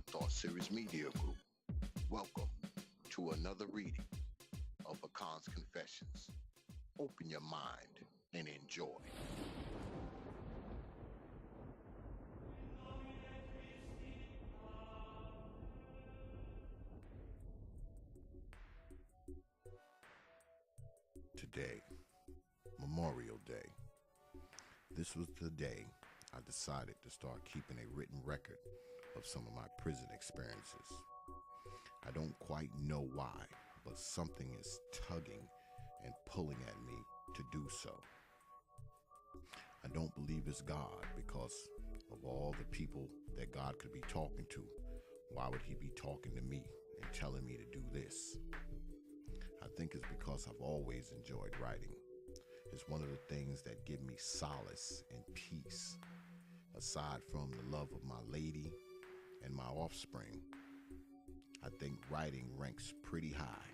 Thought Series Media Group. Welcome to another reading of Media.Confessions. Open your mind and enjoy. Today, Memorial Day. This was the day I decided to start keeping a written record of some of my prison experiences. I don't quite know why, but something is tugging and pulling at me to do so. I don't believe it's God, because of all the people that God could be talking to, why would he be talking to me and telling me to do this? I think it's because I've always enjoyed writing. It's one of the things that give me solace and peace. Aside from the love of my lady and my offspring, I think writing ranks pretty high.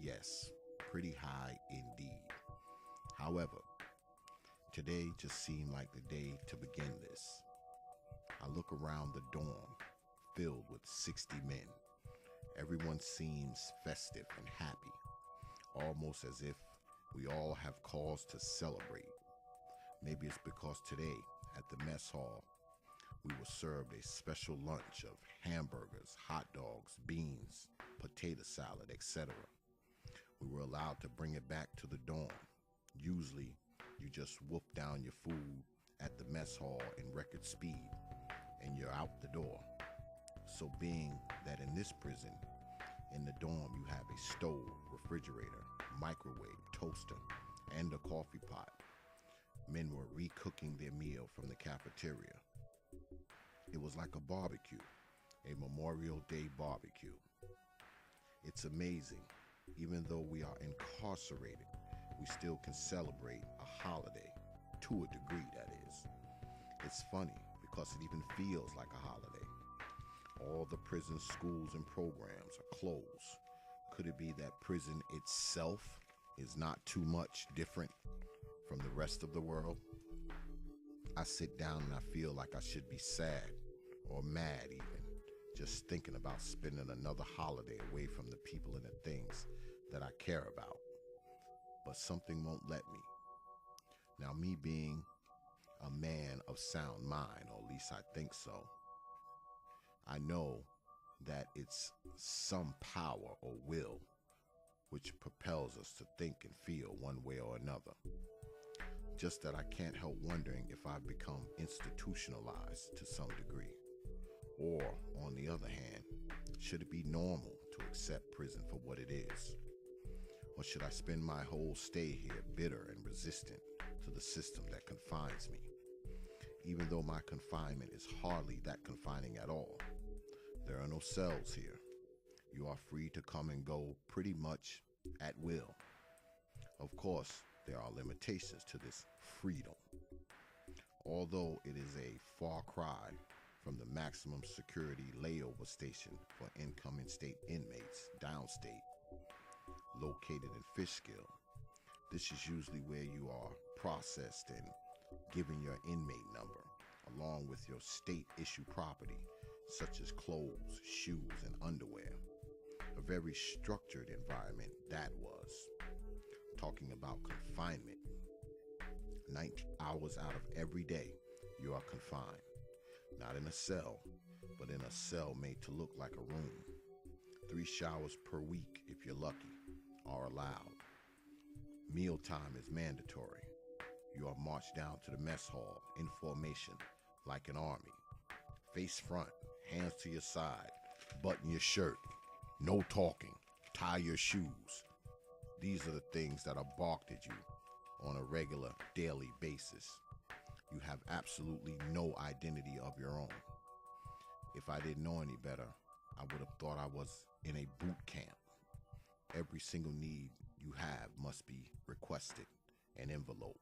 Yes, pretty high indeed. However, today just seemed like the day to begin this. I look around the dorm, filled with 60 men. Everyone seems festive and happy, almost as if we all have cause to celebrate. Maybe it's because today, at the mess hall, we were served a special lunch of hamburgers, hot dogs, beans, potato salad, etc. We were allowed to bring it back to the dorm. Usually, you just whoop down your food at the mess hall in record speed, and you're out the door. So being that in this prison, in the dorm you have a stove, refrigerator, microwave, toaster, and a coffee pot, men were recooking their meal from the cafeteria. It was like a barbecue, a Memorial Day barbecue. It's amazing, even though we are incarcerated, we still can celebrate a holiday, to a degree that is. It's funny because it even feels like a holiday. All the prison schools and programs are closed. Could it be that prison itself is not too much different from the rest of the world? I sit down and I feel like I should be sad or mad even, just thinking about spending another holiday away from the people and the things that I care about. But something won't let me. Now, me being a man of sound mind, or at least I think so, I know that it's some power or will which propels us to think and feel one way or another. Just that I can't help wondering if I've become institutionalized to some degree. Or, on the other hand, should it be normal to accept prison for what it is? Or should I spend my whole stay here bitter and resistant to the system that confines me? Even though my confinement is hardly that confining at all. There are no cells here. You are free to come and go pretty much at will. Of course, there are limitations to this freedom. Although it is a far cry from the maximum security layover station for incoming state inmates downstate, located in Fishkill. This is usually where you are processed and given your inmate number, along with your state-issue property, such as clothes, shoes, and underwear. A very structured environment that was. Talking about confinement. 19 hours out of every day, you are confined. Not in a cell, but in a cell made to look like a room. 3 showers per week, if you're lucky, are allowed. Mealtime is mandatory. You are marched down to the mess hall in formation like an army. Face front, hands to your side, button your shirt, no talking, tie your shoes. These are the things that are barked at you on a regular daily basis. You have absolutely no identity of your own. If I didn't know any better, I would have thought I was in a boot camp. Every single need you have must be requested. An envelope,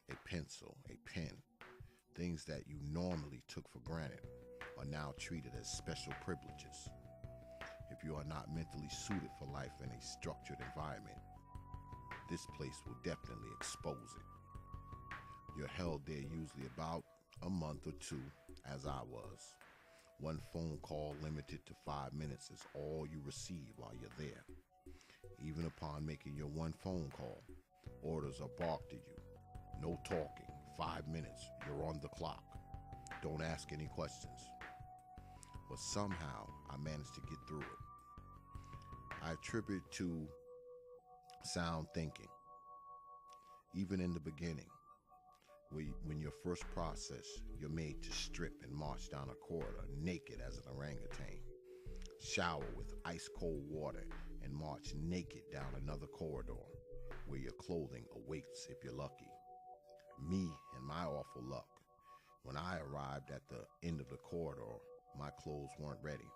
a pencil, a pen. Things that you normally took for granted are now treated as special privileges. If you are not mentally suited for life in a structured environment, this place will definitely expose it. You're held there usually about a month or two, as I was. One phone call limited to 5 minutes is all you receive while you're there. Even upon making your one phone call, orders are barked at you. No talking, 5 minutes, you're on the clock. Don't ask any questions. But somehow I managed to get through it. I attribute it to sound thinking. Even in the beginning, when you're first processed, you're made to strip and march down a corridor naked as an orangutan, shower with ice cold water, and march naked down another corridor where your clothing awaits if you're lucky. Me and my awful luck. When I arrived at the end of the corridor, my clothes weren't ready.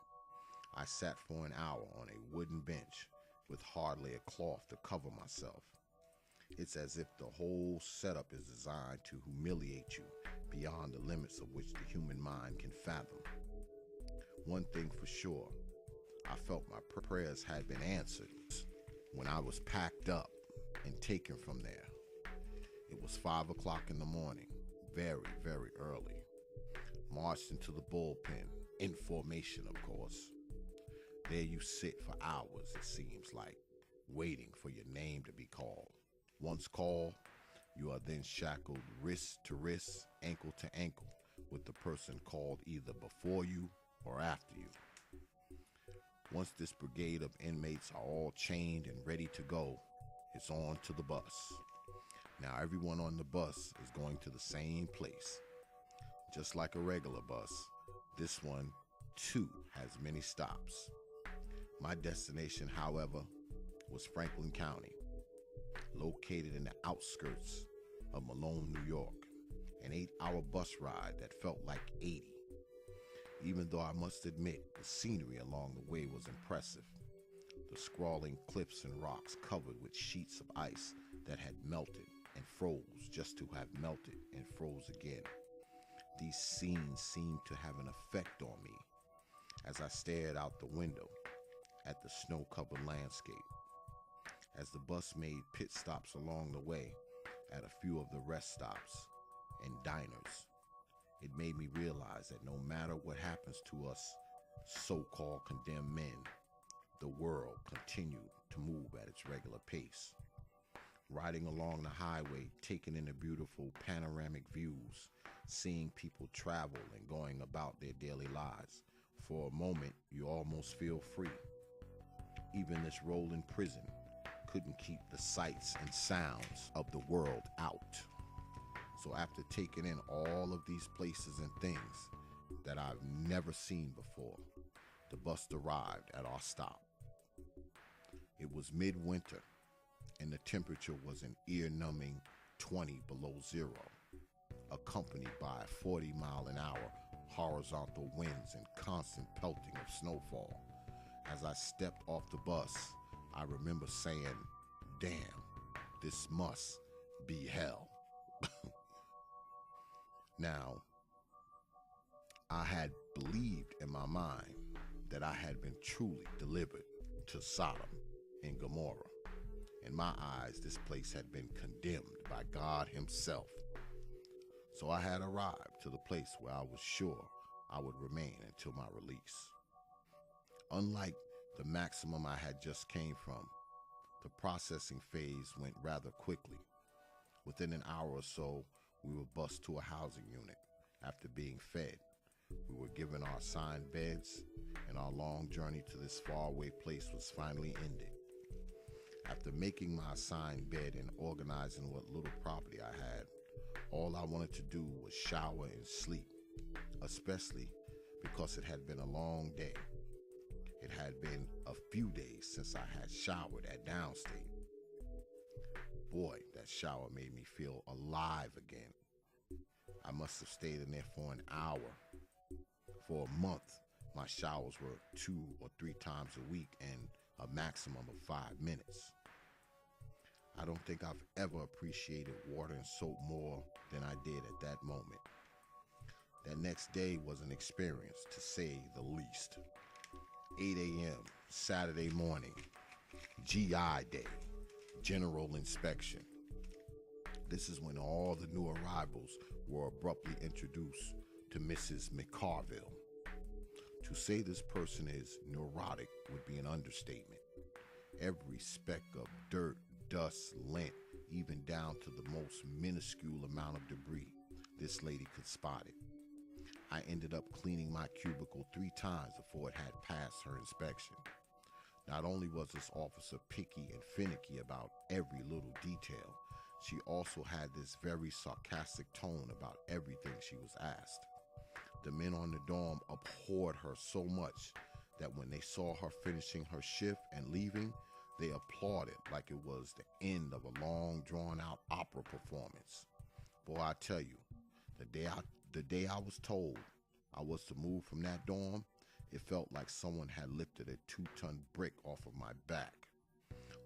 I sat for an hour on a wooden bench with hardly a cloth to cover myself. It's as if the whole setup is designed to humiliate you beyond the limits of which the human mind can fathom. One thing for sure, I felt my prayers had been answered when I was packed up and taken from there. It was 5 o'clock in the morning, very, very early. Marched into the bullpen, in formation, of course. There you sit for hours, it seems like, waiting for your name to be called. Once called, you are then shackled wrist to wrist, ankle to ankle, with the person called either before you or after you. Once this brigade of inmates are all chained and ready to go, it's on to the bus. Now everyone on the bus is going to the same place. Just like a regular bus, this one too has many stops. My destination, however, was Franklin County, located in the outskirts of Malone, New York, an 8-hour bus ride that felt like 80. Even though I must admit the scenery along the way was impressive. The sprawling cliffs and rocks covered with sheets of ice that had melted and froze just to have melted and froze again. These scenes seemed to have an effect on me as I stared out the window at the snow-covered landscape. As the bus made pit stops along the way at a few of the rest stops and diners, it made me realize that no matter what happens to us so-called condemned men, the world continued to move at its regular pace. Riding along the highway, taking in the beautiful panoramic views, seeing people travel and going about their daily lives, for a moment you almost feel free. Even this rolling prison couldn't keep the sights and sounds of the world out. So after taking in all of these places and things that I've never seen before, the bus arrived at our stop. It was midwinter, and the temperature was an ear-numbing 20 below zero, accompanied by 40-mile-an-hour horizontal winds and constant pelting of snowfall. As I stepped off the bus, I remember saying, "Damn, this must be hell." Now, I had believed in my mind that I had been truly delivered to Sodom and Gomorrah. In my eyes, this place had been condemned by God himself. So I had arrived to the place where I was sure I would remain until my release. Unlike the maximum I had just came from, the processing phase went rather quickly. Within an hour or so, we were bused to a housing unit. After being fed, we were given our assigned beds, and our long journey to this faraway place was finally ended. After making my assigned bed and organizing what little property I had, all I wanted to do was shower and sleep, especially because it had been a long day. It had been a few days since I had showered at Downstate. Boy, that shower made me feel alive again. I must have stayed in there for an hour. For a month, my showers were 2 or 3 times a week and a maximum of 5 minutes. I don't think I've ever appreciated water and soap more than I did at that moment. That next day was an experience, to say the least. 8 a.m., Saturday morning, GI Day, General Inspection. This is when all the new arrivals were abruptly introduced to Mrs. McCarville. To say this person is neurotic would be an understatement. Every speck of dirt, dust, lint, even down to the most minuscule amount of debris, this lady could spot it. I ended up cleaning my cubicle 3 times before it had passed her inspection. Not only was this officer picky and finicky about every little detail, she also had this very sarcastic tone about everything she was asked. The men on the dorm abhorred her so much that when they saw her finishing her shift and leaving, they applauded like it was the end of a long drawn-out opera performance. Boy, I tell you, the day I was told I was to move from that dorm, it felt like someone had lifted a 2-ton brick off of my back.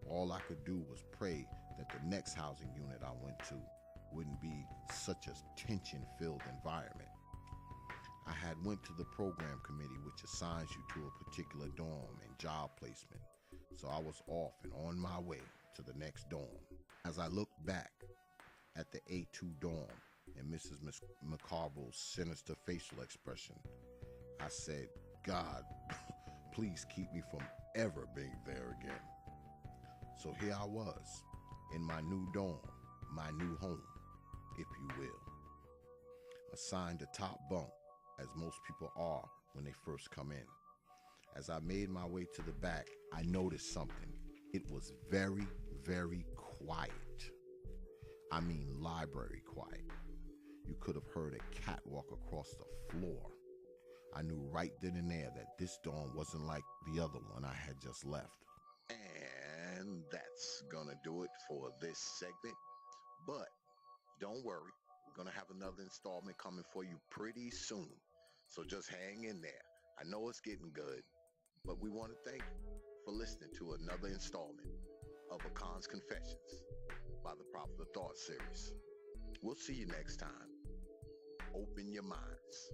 All I could do was pray that the next housing unit I went to wouldn't be such a tension-filled environment. I had went to the program committee, which assigns you to a particular dorm and job placement, so I was off and on my way to the next dorm. As I looked back at the A2 dorm and Mrs. McCarville's sinister facial expression, I said, God, please keep me from ever being there again. So here I was, in my new dorm, my new home, if you will. Assigned a top bunk, as most people are when they first come in. As I made my way to the back, I noticed something. It was very, very quiet. I mean library quiet. You could have heard a cat walk across the floor. I knew right then and there that this dorm wasn't like the other one I had just left. And that's gonna do it for this segment. But don't worry, we're gonna have another installment coming for you pretty soon. So just hang in there. I know it's getting good, but we want to thank you for listening to another installment of Akan's Confessions by the T.P.O.T.S series. We'll see you next time. Open your minds.